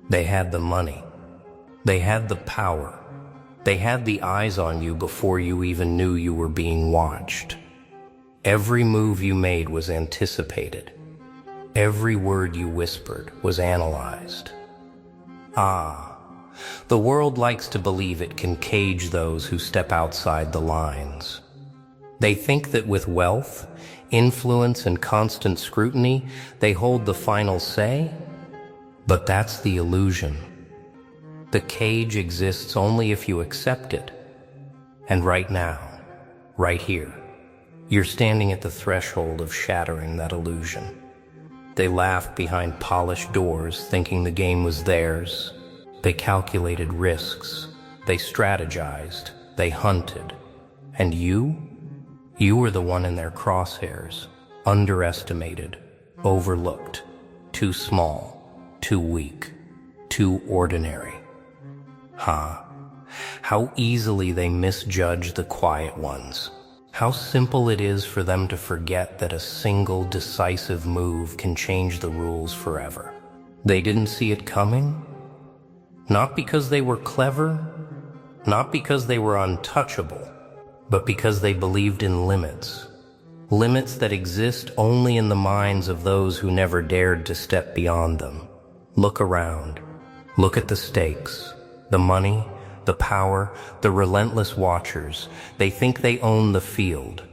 They had the money. They had the power. They had the eyes on you before you even knew you were being watched. Every move you made was anticipated. Every word you whispered was analyzed. The world likes to believe it can cage those who step outside the lines. They think that with wealth, influence, and constant scrutiny, they hold the final say, but that's the illusion. The cage exists only if you accept it. And right now, right here, you're standing at the threshold of shattering that illusion. They laughed behind polished doors, thinking the game was theirs. They calculated risks. They strategized. They hunted. And you were the one in their crosshairs, underestimated, overlooked, too small, too weak, too ordinary. How easily they misjudge the quiet ones. How simple it is for them to forget that a single decisive move can change the rules forever. They didn't see it coming, not because they were clever, not because they were untouchable, but because they believed in limits. Limits that exist only in the minds of those who never dared to step beyond them. Look around. Look at the stakes, the money, the power, the relentless watchers. They think they own the field.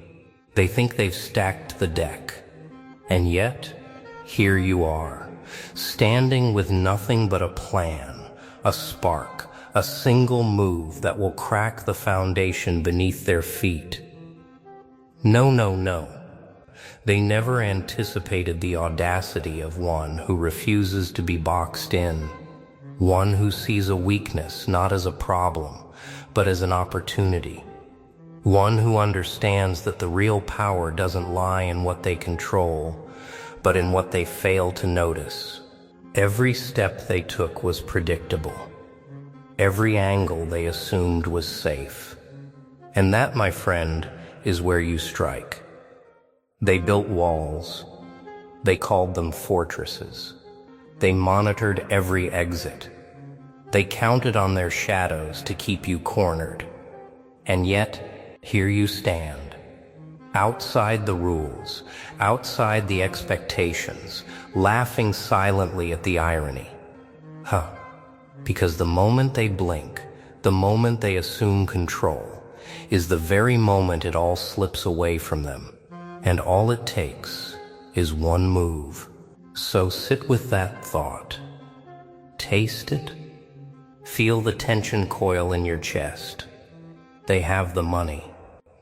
They think they've stacked the deck. And yet, here you are, standing with nothing but a plan, a spark, a single move that will crack the foundation beneath their feet. No. They never anticipated the audacity of one who refuses to be boxed in. One who sees a weakness not as a problem, but as an opportunity. One who understands that the real power doesn't lie in what they control, but in what they fail to notice. Every step they took was predictable. Every angle they assumed was safe. And that, my friend, is where you strike. They built walls. They called them fortresses. They monitored every exit. They counted on their shadows to keep you cornered. And yet, here you stand, outside the rules, outside the expectations, laughing silently at the irony. Because the moment they blink, the moment they assume control, is the very moment it all slips away from them. And all it takes is one move. So sit with that thought. Taste it. Feel the tension coil in your chest. They have the money.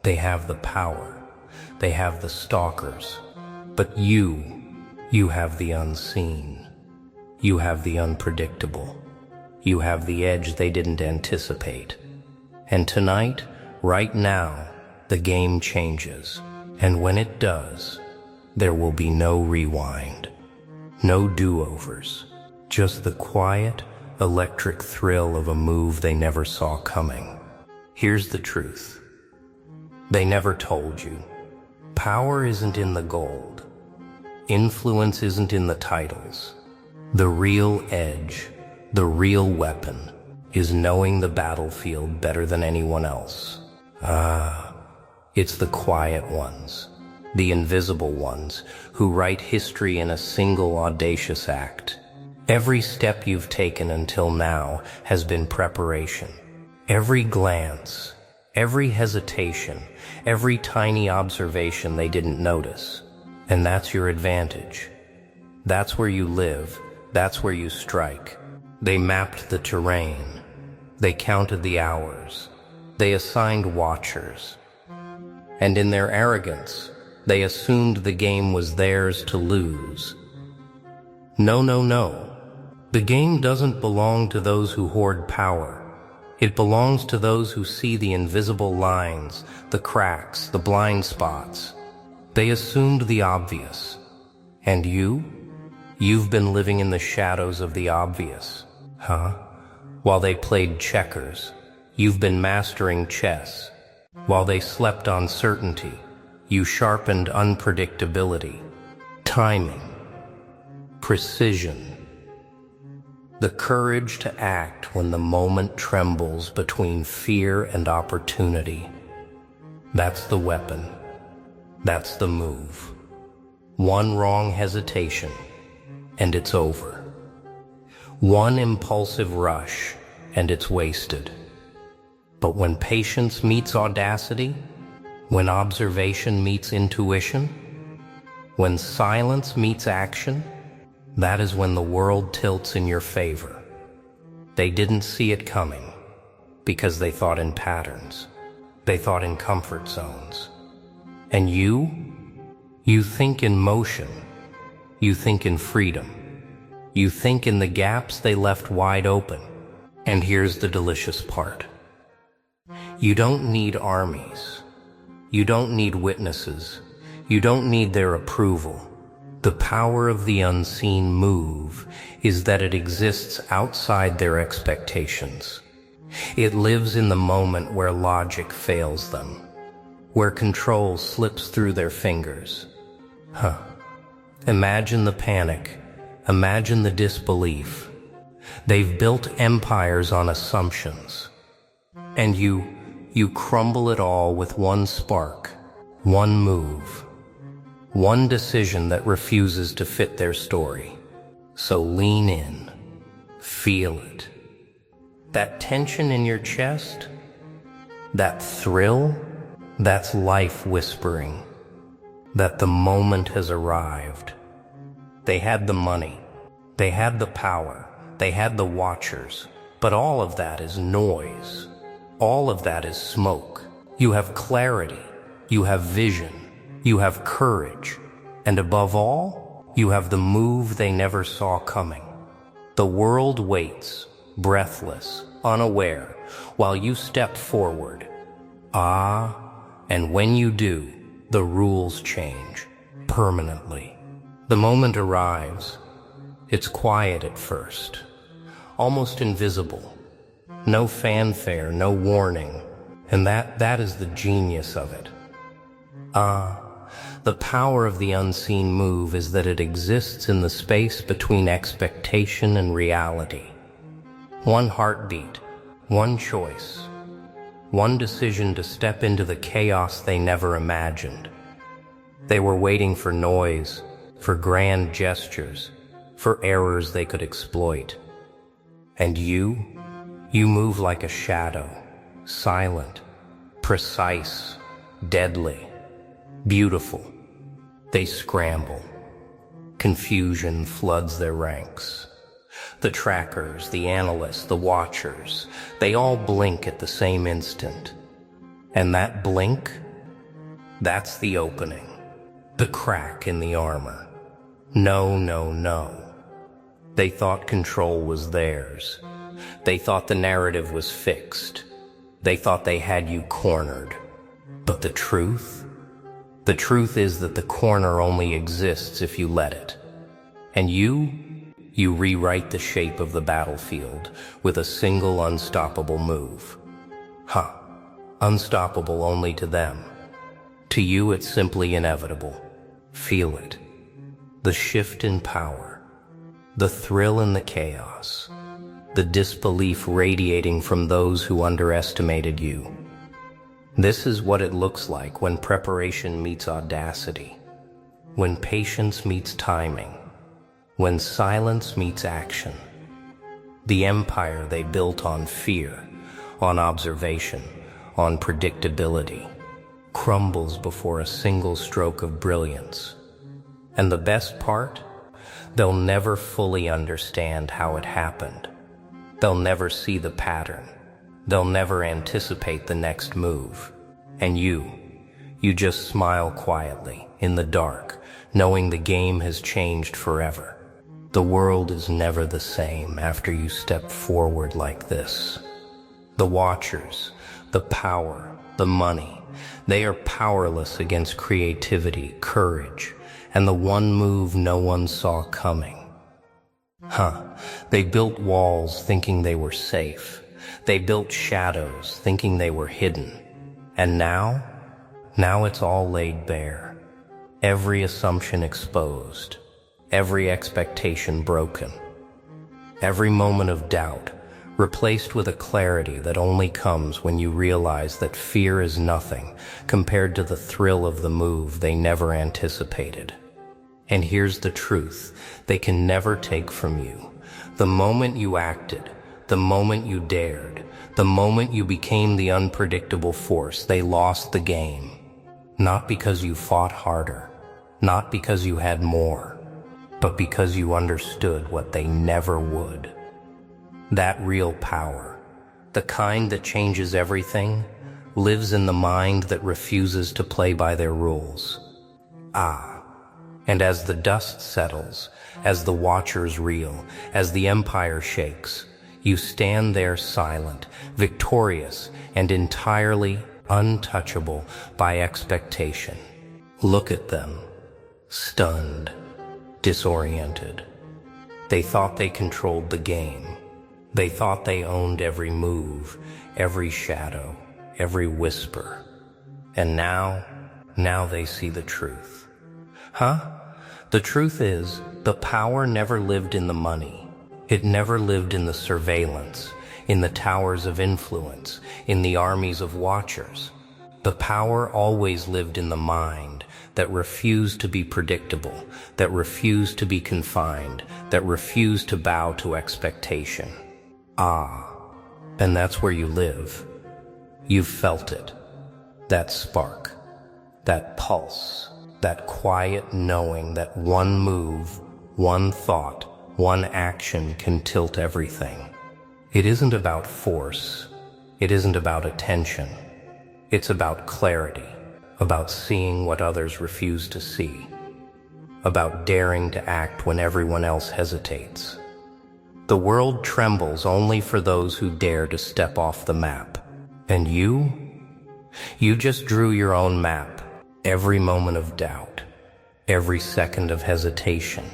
They have the power. They have the stalkers. But you have the unseen. You have the unpredictable. You have the edge they didn't anticipate. And tonight, right now, the game changes. And when it does, there will be no rewind. No do-overs, just the quiet, electric thrill of a move they never saw coming. Here's the truth. They never told you. Power isn't in the gold. Influence isn't in the titles. The real edge, the real weapon, is knowing the battlefield better than anyone else. It's the quiet ones. The invisible ones, who write history in a single audacious act. Every step you've taken until now has been preparation. Every glance, every hesitation, every tiny observation they didn't notice. And that's your advantage. That's where you live. That's where you strike. They mapped the terrain. They counted the hours. They assigned watchers. And in their arrogance, they assumed the game was theirs to lose. No. The game doesn't belong to those who hoard power. It belongs to those who see the invisible lines, the cracks, the blind spots. They assumed the obvious. And you've been living in the shadows of the obvious. While they played checkers, you've been mastering chess. While they slept on certainty, you sharpened unpredictability, timing, precision. The courage to act when the moment trembles between fear and opportunity. That's the weapon. That's the move. One wrong hesitation, and it's over. One impulsive rush, and it's wasted. But when patience meets audacity, when observation meets intuition, when silence meets action, that is when the world tilts in your favor. They didn't see it coming because they thought in patterns. They thought in comfort zones. And you think in motion. You think in freedom. You think in the gaps they left wide open. And here's the delicious part. You don't need armies. You don't need witnesses. You don't need their approval. The power of the unseen move is that it exists outside their expectations. It lives in the moment where logic fails them, where control slips through their fingers. Imagine the panic. Imagine the disbelief. They've built empires on assumptions. And you crumble it all with one spark, one move, one decision that refuses to fit their story. So lean in, feel it. That tension in your chest, that thrill, that's life whispering that the moment has arrived. They had the money, they had the power, they had the watchers, but all of that is noise. All of that is smoke. You have clarity, you have vision, you have courage, and above all, you have the move they never saw coming. The world waits, breathless, unaware, while you step forward. And when you do, the rules change, permanently. The moment arrives. It's quiet at first, almost invisible. No fanfare, no warning, and that is the genius of it. The power of the unseen move is that it exists in the space between expectation and reality. One heartbeat, one choice, one decision to step into the chaos they never imagined. They were waiting for noise, for grand gestures, for errors they could exploit. And you move like a shadow, silent, precise, deadly, beautiful. They scramble. Confusion floods their ranks. The trackers, the analysts, the watchers, they all blink at the same instant. And that blink, that's the opening, the crack in the armor. No, no, no. They thought control was theirs. They thought the narrative was fixed. They thought they had you cornered. But the truth is that the corner only exists if you let it. And you rewrite the shape of the battlefield with a single unstoppable move. Unstoppable only to them. To you, it's simply inevitable. Feel it. The shift in power. The thrill in the chaos. The disbelief radiating from those who underestimated you. This is what it looks like when preparation meets audacity, when patience meets timing, when silence meets action. The empire they built on fear, on observation, on predictability, crumbles before a single stroke of brilliance. And the best part? They'll never fully understand how it happened. They'll never see the pattern. They'll never anticipate the next move. And you just smile quietly, in the dark, knowing the game has changed forever. The world is never the same after you step forward like this. The watchers, the power, the money, they are powerless against creativity, courage, and the one move no one saw coming. They built walls thinking they were safe. They built shadows thinking they were hidden. And now it's all laid bare. Every assumption exposed. Every expectation broken. every moment of doubt, replaced with a clarity that only comes when you realize that fear is nothing compared to the thrill of the move they never anticipated. And here's the truth they can never take from you. The moment you acted, the moment you dared, the moment you became the unpredictable force, they lost the game. Not because you fought harder, not because you had more, but because you understood what they never would. That real power, the kind that changes everything, lives in the mind that refuses to play by their rules. And as the dust settles, as the watchers reel, as the empire shakes, you stand there silent, victorious, and entirely untouchable by expectation. Look at them, stunned, disoriented. They thought they controlled the game. They thought they owned every move, every shadow, every whisper. And now they see the truth. The truth is, the power never lived in the money. It never lived in the surveillance, in the towers of influence, in the armies of watchers. The power always lived in the mind that refused to be predictable, that refused to be confined, that refused to bow to expectation. And that's where you live. You've felt it. That spark, that pulse, that quiet knowing that one move, one thought, one action can tilt everything. It isn't about force. It isn't about attention. It's about clarity, about seeing what others refuse to see, about daring to act when everyone else hesitates. The world trembles only for those who dare to step off the map. And you just drew your own map. Every moment of doubt, every second of hesitation,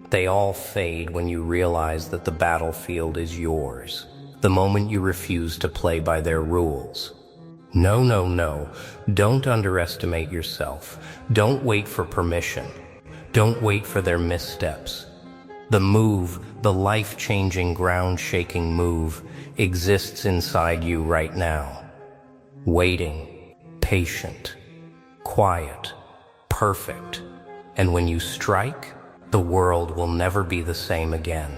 they all fade when you realize that the battlefield is yours, the moment you refuse to play by their rules. No. Don't underestimate yourself. Don't wait for permission. Don't wait for their missteps. The move, the life-changing, ground-shaking move, exists inside you right now. Waiting, patient, quiet, perfect. And when you strike, the world will never be the same again.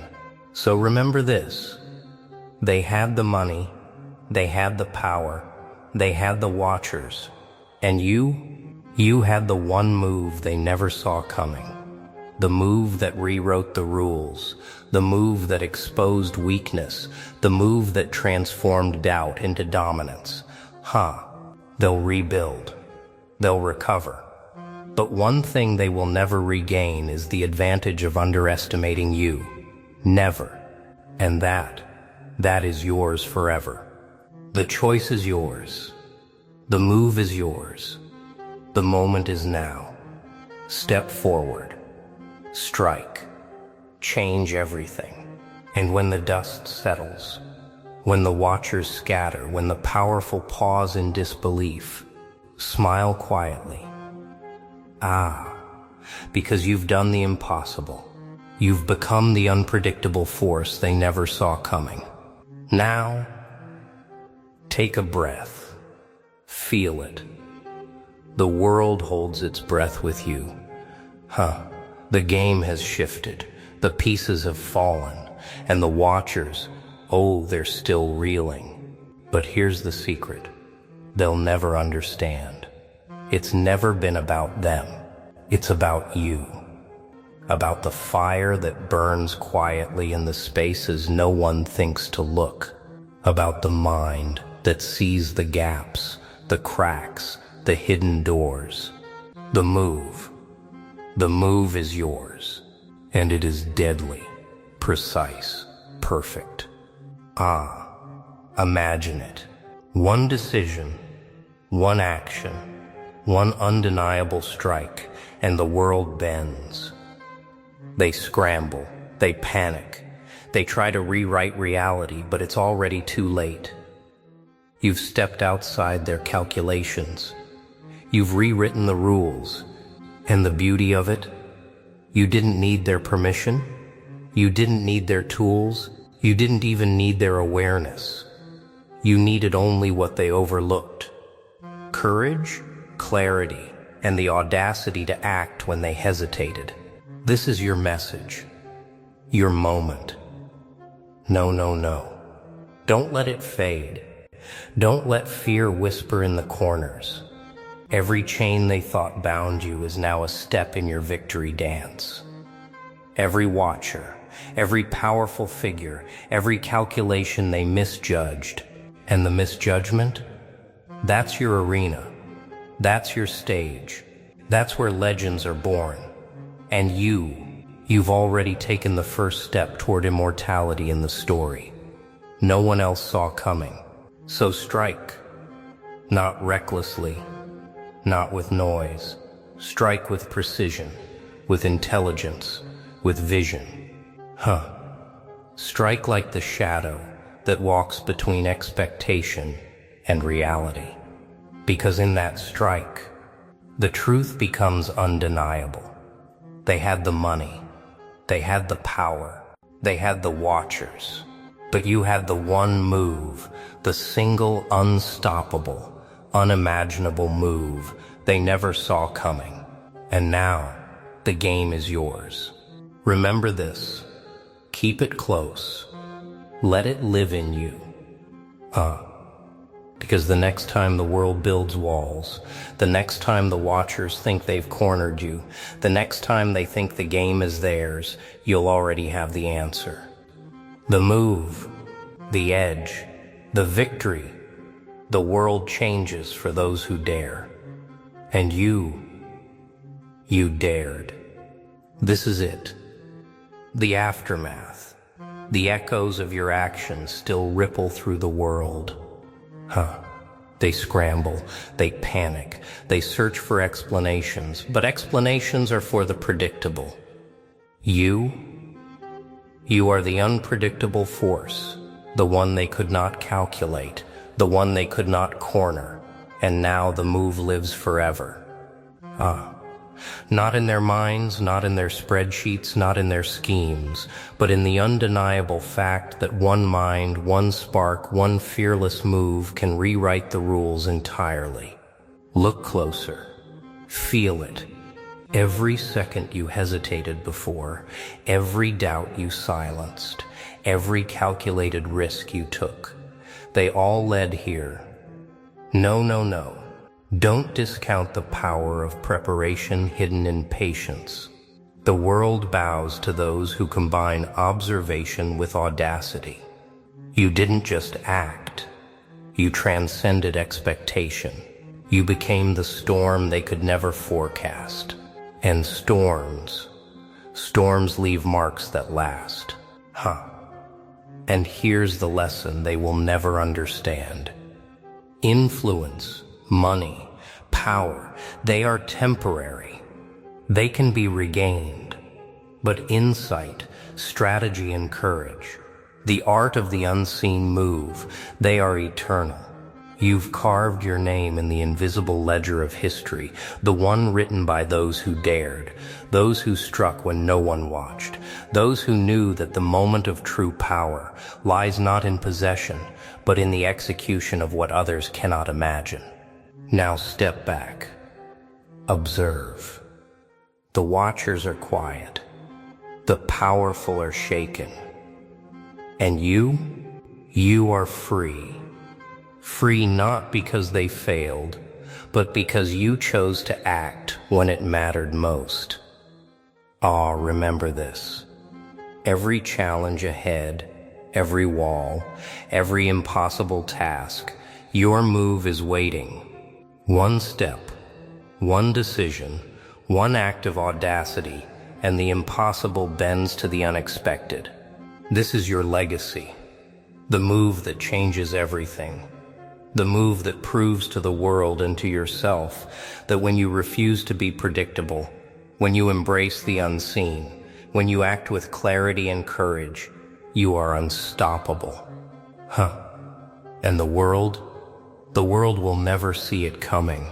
So remember this. They had the money, they had the power, they had the watchers, and you had the one move they never saw coming. The move that rewrote the rules, the move that exposed weakness, the move that transformed doubt into dominance. They'll rebuild, they'll recover. But one thing they will never regain is the advantage of underestimating you. Never. And that is yours forever. The choice is yours. The move is yours. The moment is now. Step forward. Strike. Change everything. And when the dust settles, when the watchers scatter, when the powerful pause in disbelief, smile quietly. Because you've done the impossible. You've become the unpredictable force they never saw coming. Now, take a breath. Feel it. The world holds its breath with you. The game has shifted. The pieces have fallen. And the watchers, they're still reeling. But here's the secret. They'll never understand. It's never been about them. It's about you. About the fire that burns quietly in the spaces no one thinks to look. About the mind that sees the gaps, the cracks, the hidden doors. The move is yours. And it is deadly, precise, perfect. Imagine it. One decision, one action, one undeniable strike, and the world bends. They scramble, they panic, they try to rewrite reality, but it's already too late. You've stepped outside their calculations. You've rewritten the rules, and the beauty of it, you didn't need their permission. You didn't need their tools. You didn't even need their awareness. You needed only what they overlooked: courage, clarity, and the audacity to act when they hesitated. This is your message, your moment. No, no, no. Don't let it fade. Don't let fear whisper in the corners. Every chain they thought bound you is now a step in your victory dance. Every watcher, every powerful figure, every calculation they misjudged. And the misjudgment? That's your arena. That's your stage. That's where legends are born. And you've already taken the first step toward immortality in the story. No one else saw coming. So strike. Not recklessly, not with noise. Strike with precision, with intelligence, with vision. Strike like the shadow that walks between expectation and reality. Because in that strike, the truth becomes undeniable. They had the money, they had the power, they had the watchers, but you had the one move, the single unstoppable, unimaginable move they never saw coming. And now, the game is yours. Remember this. Keep it close. Let it live in you. Because the next time the world builds walls, the next time the watchers think they've cornered you, the next time they think the game is theirs, you'll already have the answer. The move, the edge, the victory. The world changes for those who dare. And you dared. This is it. The aftermath. The echoes of your actions still ripple through the world. They scramble, they panic, they search for explanations, but explanations are for the predictable. You are the unpredictable force, the one they could not calculate, the one they could not corner, and now the move lives forever. Not in their minds, not in their spreadsheets, not in their schemes, but in the undeniable fact that one mind, one spark, one fearless move can rewrite the rules entirely. Look closer. Feel it. Every second you hesitated before, every doubt you silenced, every calculated risk you took, they all led here. No, no, no. Don't discount the power of preparation hidden in patience. The world bows to those who combine observation with audacity. You didn't just act. You transcended expectation. You became the storm they could never forecast. And storms leave marks that last. And here's the lesson they will never understand. Influence, money, power, they are temporary. They can be regained. But insight, strategy, and courage, the art of the unseen move, they are eternal. You've carved your name in the invisible ledger of history, the one written by those who dared, those who struck when no one watched, those who knew that the moment of true power lies not in possession, but in the execution of what others cannot imagine. Now step back. Observe. The watchers are quiet. The powerful are shaken. And you are free. Free not because they failed, but because you chose to act when it mattered most. Remember this. Every challenge ahead, every wall, every impossible task, your move is waiting. One step, one decision, one act of audacity, and the impossible bends to the unexpected. This is your legacy. The move that changes everything. The move that proves to the world and to yourself that when you refuse to be predictable, when you embrace the unseen, when you act with clarity and courage, you are unstoppable. And the world will never see it coming.